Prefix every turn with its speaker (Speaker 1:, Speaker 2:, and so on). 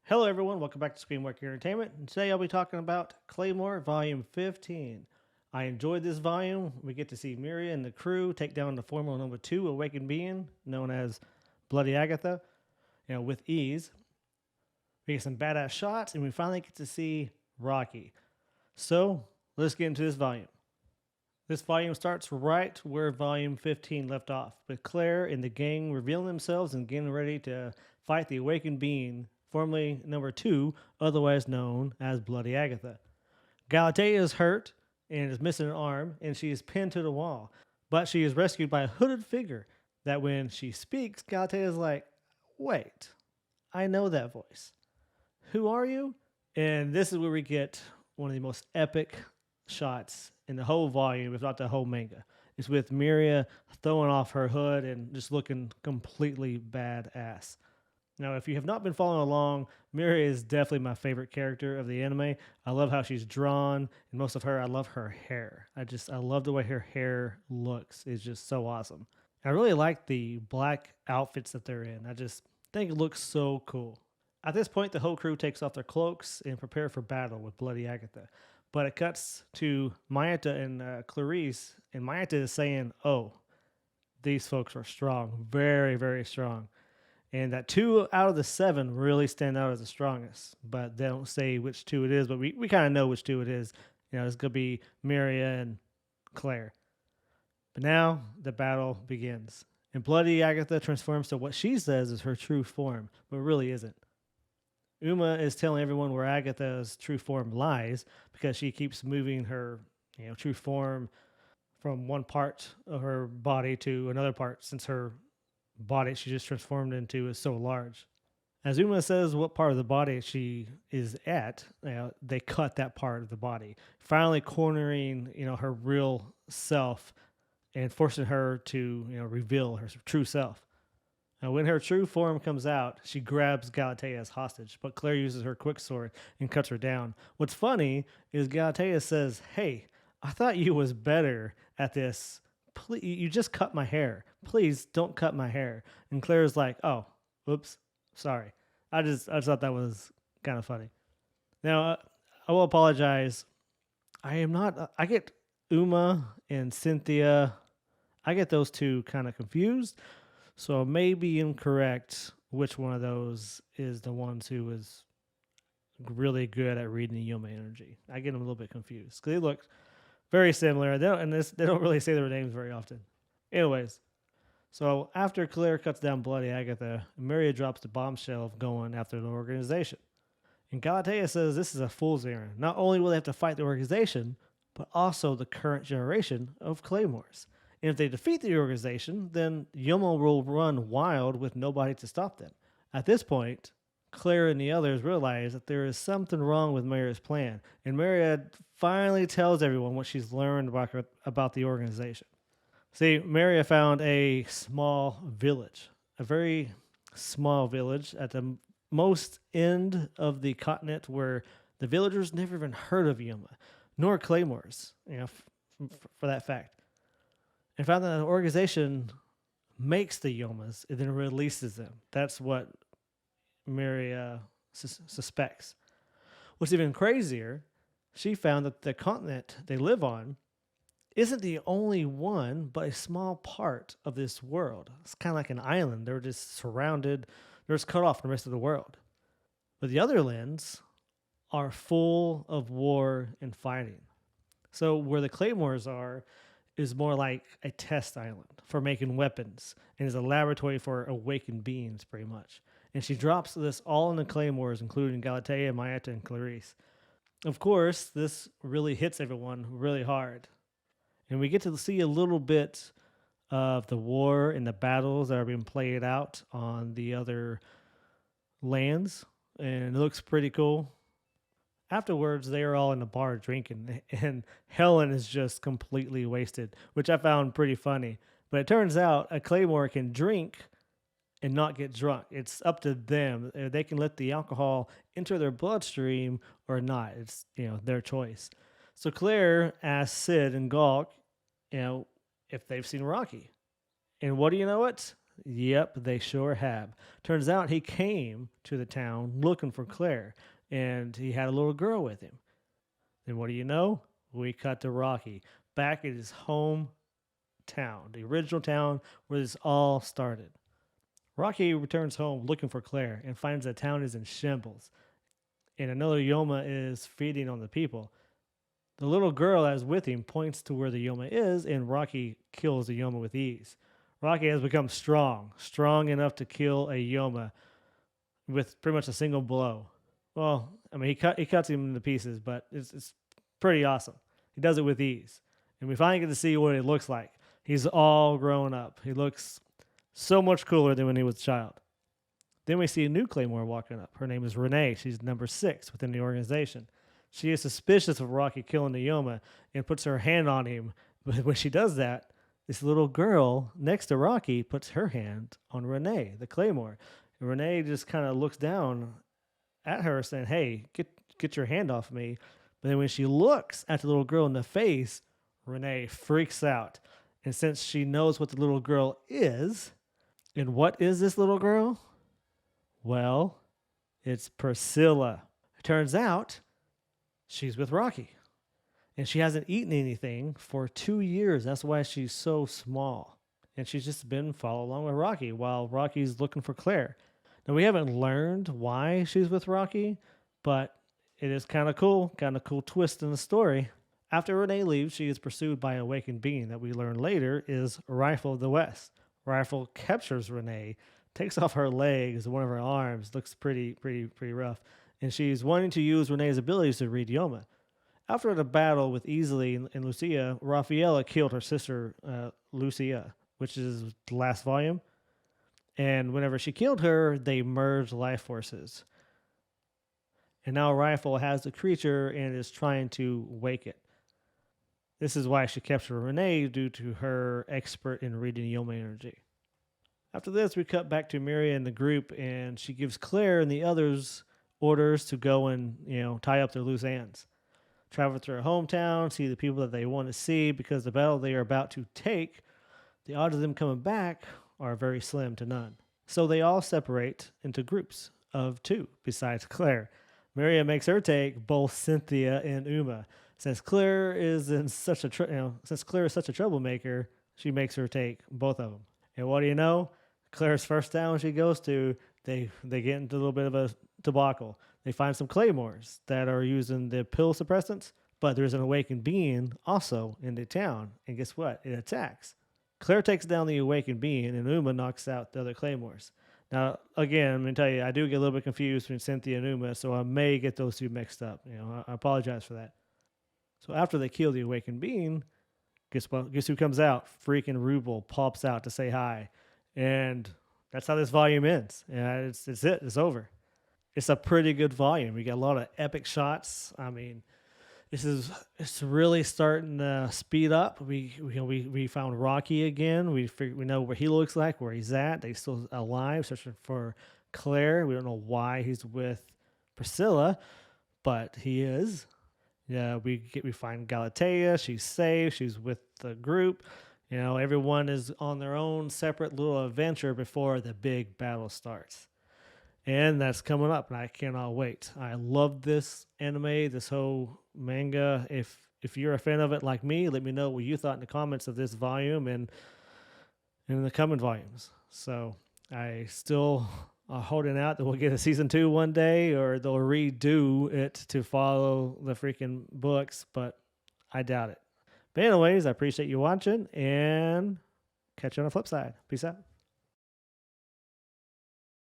Speaker 1: Hello, everyone. Welcome back to Screenwork Entertainment. And today I'll be talking about Claymore Volume 15. I enjoyed this volume. We get to see Miria and the crew take down the Formula Number 2 awakened being, known as Bloody Agatha, with ease. We get some badass shots, and we finally get to see Rocky. So, let's get into this volume. This volume starts right where Volume 15 left off, with Claire and the gang revealing themselves and getting ready to fight the awakened being, formerly number 2, otherwise known as Bloody Agatha. Galatea is hurt and is missing an arm, and she is pinned to the wall. But she is rescued by a hooded figure that when she speaks, Galatea is like, wait, I know that voice. Who are you? And this is where we get one of the most epic shots in the whole volume, if not the whole manga. It's with Miria throwing off her hood and just looking completely badass. Now, if you have not been following along, Miria is definitely my favorite character of the anime. I love how she's drawn, and most of her, I love her hair. I love the way her hair looks. It's just so awesome. I really like the black outfits that they're in. I just think it looks so cool. At this point, the whole crew takes off their cloaks and prepare for battle with Bloody Agatha. But it cuts to Mayata and Clarice, and Mayata is saying, oh, these folks are strong, very, very strong. And that 2 out of the 7 really stand out as the strongest, but they don't say which 2 it is, but we kind of know which 2 it is. It's going to be Miria and Claire. But now the battle begins. And Bloody Agatha transforms to what she says is her true form, but really isn't. Uma is telling everyone where Agatha's true form lies because she keeps moving her, true form from one part of her body to another part since her body she just transformed into is so large. As Uma says what part of the body she is at, they cut that part of the body, finally cornering, her real self and forcing her to, reveal her true self. Now, when her true form comes out, she grabs Galatea as hostage, but Claire uses her quick sword and cuts her down. What's funny is Galatea says, hey, I thought you was better at this. Please, you just cut my hair. Please don't cut my hair. And Claire's like, oh, whoops, sorry. I just thought that was kind of funny. Now, I will apologize. I get Uma and Cynthia, I get those two kind of confused. So I may be incorrect which one of those is the ones who is really good at reading the Yoma energy. I get them a little bit confused because they look very similar. They don't really say their names very often. Anyways, so after Claire cuts down Bloody Agatha, Miria drops the bombshell of going after the organization. And Galatea says this is a fool's errand. Not only will they have to fight the organization, but also the current generation of claymores. And if they defeat the organization, then Yoma will run wild with nobody to stop them. At this point, Claire and the others realize that there is something wrong with Maria's plan, and Miria finally tells everyone what she's learned about the organization. See, Miria found a small village, a very small village at the most end of the continent where the villagers never even heard of Yoma, nor claymores, for that fact. And found that an organization makes the Yomas and then releases them. That's what Miria suspects. What's even crazier, she found that the continent they live on isn't the only one, but a small part of this world. It's kind of like an island. They're just surrounded, they're just cut off from the rest of the world. But the other lands are full of war and fighting. So where the claymores are is more like a test island for making weapons and is a laboratory for awakened beings, pretty much. And she drops this all in the claymores, including Galatea, Mayata, and Clarice. Of course, this really hits everyone really hard. And we get to see a little bit of the war and the battles that are being played out on the other lands. And it looks pretty cool. Afterwards, they are all in the bar drinking, and Helen is just completely wasted, which I found pretty funny. But it turns out a claymore can drink and not get drunk. It's up to them. They can let the alcohol enter their bloodstream or not. It's their choice. So Claire asks Sid and Gawk, if they've seen Rocky. And what do you know it? Yep, they sure have. Turns out he came to the town looking for Claire, and he had a little girl with him. And what do you know? We cut to Rocky back at his hometown, the original town where this all started. Rocky returns home looking for Claire and finds the town is in shambles, and another Yoma is feeding on the people. The little girl that is with him points to where the Yoma is, and Rocky kills the Yoma with ease. Rocky has become strong enough to kill a Yoma with pretty much a single blow. Well, I mean, he cuts him into pieces, but it's pretty awesome. He does it with ease, and we finally get to see what it looks like. He's all grown up. He looks so much cooler than when he was a child. Then we see a new Claymore walking up. Her name is Renee. She's number 6 within the organization. She is suspicious of Rocky killing the Yoma and puts her hand on him. But when she does that, this little girl next to Rocky puts her hand on Renee, the Claymore. And Renee just kind of looks down at her saying, hey, get your hand off me. But then when she looks at the little girl in the face, Renee freaks out. And since she knows what the little girl is, and what is this little girl? Well, it's Priscilla. It turns out she's with Rocky. And she hasn't eaten anything for 2 years. That's why she's so small. And she's just been following along with Rocky while Rocky's looking for Claire. Now, we haven't learned why she's with Rocky, but it is kind of cool twist in the story. After Renee leaves, she is pursued by an awakened being that we learn later is Rifle of the West. Rifle captures Renee, takes off her legs, one of her arms, looks pretty rough, and she's wanting to use Renee's abilities to read Yoma. After the battle with Easily and Lucia, Raffaella killed her sister, Lucia, which is the last volume. And whenever she killed her, they merged life forces. And now Rifle has the creature and is trying to wake it. This is why she captured Renee, due to her expert in reading Yoma energy. After this, we cut back to Miria and the group, and she gives Claire and the others orders to go and, tie up their loose ends. Travel to her hometown, see the people that they want to see, because the battle they are about to take, the odds of them coming back are very slim to none. So they all separate into groups of 2, besides Claire. Miria makes her take both Cynthia and Uma. Since Claire is such a troublemaker, she makes her take both of them. And what do you know? Claire's first town she goes to, they get into a little bit of a debacle. They find some claymores that are using the pill suppressants, but there's an awakened being also in the town, and guess what? It attacks. Claire takes down the awakened being, and Uma knocks out the other claymores. Now, again, I'm going to tell you, I do get a little bit confused between Cynthia and Uma, so I may get those 2 mixed up. I apologize for that. So after they kill the awakened being, guess what? Guess who comes out? Freaking Ruble pops out to say hi. And that's how this volume ends. Yeah, it's it. It's over. It's a pretty good volume. We got a lot of epic shots. I mean, it's really starting to speed up. We found Rocky again. We know where he looks like, where he's at. He's still alive, searching for Claire. We don't know why he's with Priscilla, but he is. Yeah, we find Galatea. She's safe. She's with the group. Everyone is on their own separate little adventure before the big battle starts. And that's coming up, and I cannot wait. I love this anime, this whole manga. If you're a fan of it like me, let me know what you thought in the comments of this volume and in the coming volumes. So I still holding out that we'll get a season 2 one day, or they'll redo it to follow the freaking books, but I doubt it. But anyways, I appreciate you watching, and catch you on the flip side. Peace out.